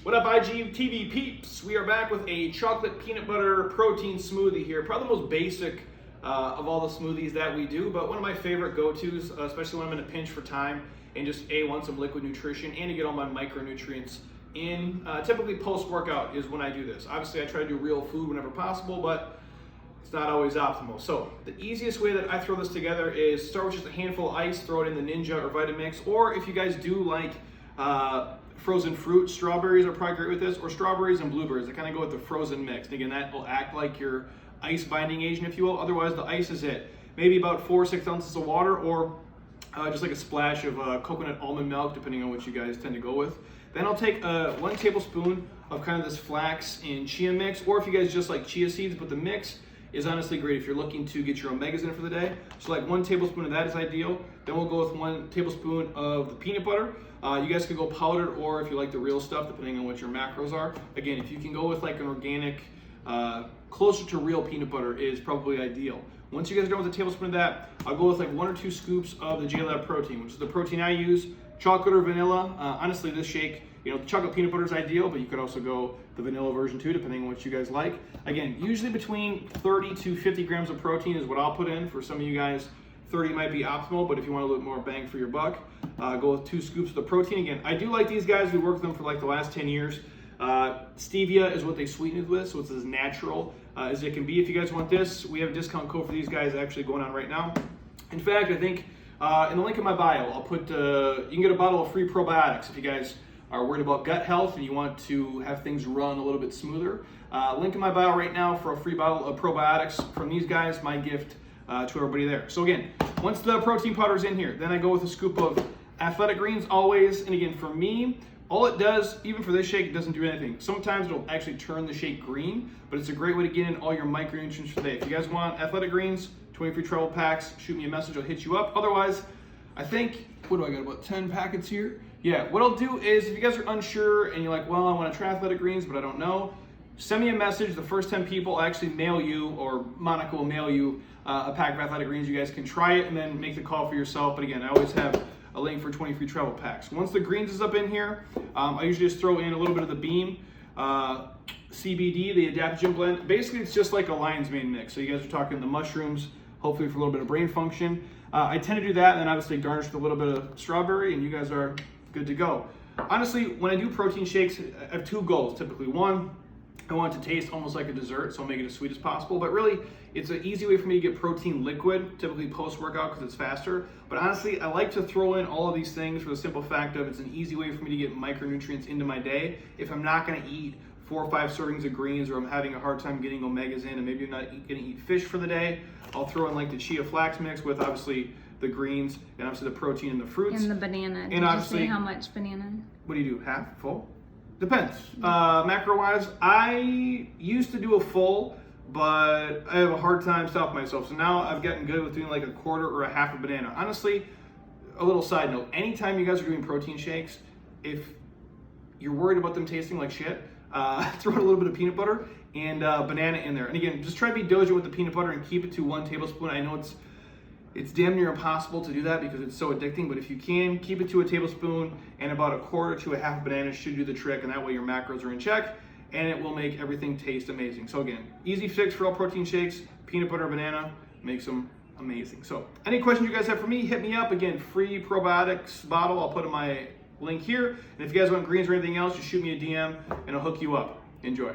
What up, IGTV peeps? We are back with a chocolate peanut butter protein smoothie here. Probably the most basic of all the smoothies that we do, but one of my favorite go-tos, especially when I'm in a pinch for time and just want some liquid nutrition and to get all my micronutrients in. Typically post-workout is when I do this. Obviously I try to do real food whenever possible, but it's not always optimal. So the easiest way that I throw this together is start with just a handful of ice, throw it in the Ninja or Vitamix, or if you guys do like frozen fruit, strawberries are probably great with this, or strawberries and blueberries. I kind of go with the frozen mix. And again, that will act like your ice binding agent, if you will. Otherwise, the ice is it. Maybe about 4 or 6 ounces of water, or just like a splash of coconut-almond milk, depending on what you guys tend to go with. Then I'll take 1 tablespoon of kind of this flax and chia mix, or if you guys just like chia seeds, but the mix is honestly great if you're looking to get your omegas in for the day. So like 1 tablespoon of that is ideal. Then we'll go with 1 tablespoon of the peanut butter. You guys can go powdered, or if you like the real stuff, depending on what your macros are. Again, if you can go with like an organic, closer to real peanut butter is probably ideal. Once you guys are done with a tablespoon of that, I'll go with like 1 or 2 scoops of the Jaylab protein, which is the protein I use, chocolate or vanilla. Honestly, this shake, you know, the chocolate peanut butter is ideal, but you could also go the vanilla version too, depending on what you guys like. Again, usually between 30 to 50 grams of protein is what I'll put in. For some of you guys, 30 might be optimal, but if you want a little more bang for your buck, go with 2 scoops of the protein. Again, I do like these guys. We worked with them for like the last 10 years. Stevia is what they sweeten it with, so it's as natural as it can be. If you guys want this, we have a discount code for these guys actually going on right now. In fact, I think in the link in my bio, I'll put, you can get a bottle of free probiotics if you guys are worried about gut health and you want to have things run a little bit smoother. Link in my bio right now for a free bottle of probiotics from these guys, my gift to everybody there. So again, once the protein powder is in here, then I go with a scoop of athletic greens always. And again, for me, all it does, even for this shake, it doesn't do anything. Sometimes it'll actually turn the shake green, but it's a great way to get in all your micronutrients for the day. If you guys want athletic greens, 20 free travel packs, shoot me a message, I'll hit you up. Otherwise, I think, what do I got, about 10 packets here? Yeah, what I'll do is, if you guys are unsure and you're like, well, I want to try athletic greens, but I don't know, send me a message. The first 10 people I'll actually mail you, or Monica will mail you a pack of athletic greens. You guys can try it and then make the call for yourself. But again, I always have a link for 20 free travel packs. Once the greens is up in here, I usually just throw in a little bit of the bean, CBD, the adaptogen blend. Basically, it's just like a lion's mane mix. So you guys are talking the mushrooms, hopefully for a little bit of brain function. I tend to do that and then obviously garnish with a little bit of strawberry, and you guys are good to go. Honestly, when I do protein shakes, I have 2 goals typically. One, I want it to taste almost like a dessert, so I'll make it as sweet as possible. But really, it's an easy way for me to get protein liquid, typically post-workout because it's faster. But honestly, I like to throw in all of these things for the simple fact of it's an easy way for me to get micronutrients into my day. If I'm not going to eat 4 or 5 servings of greens, or I'm having a hard time getting omegas in, and maybe I'm not going to eat fish for the day, I'll throw in like the chia flax mix with obviously the greens and obviously the protein and the fruits. And the banana. And did obviously, you say how much banana? What do you do? Half? Full? Depends. Macro-wise, I used to do a full, but I have a hard time stopping myself. So now I've gotten good with doing like a quarter or a half a banana. Honestly, a little side note, anytime you guys are doing protein shakes, if you're worried about them tasting like shit, throw in a little bit of peanut butter and banana in there. And again, just try to be diligent with the peanut butter and keep it to 1 tablespoon. I know it's damn near impossible to do that because it's so addicting, but if you can, keep it to a tablespoon, and about a quarter to a half a banana should do the trick, and that way your macros are in check, and it will make everything taste amazing. So again, easy fix for all protein shakes, peanut butter, banana, makes them amazing. So any questions you guys have for me, hit me up. Again, free probiotics bottle, I'll put in my link here, and if you guys want greens or anything else, just shoot me a DM, and I'll hook you up. Enjoy.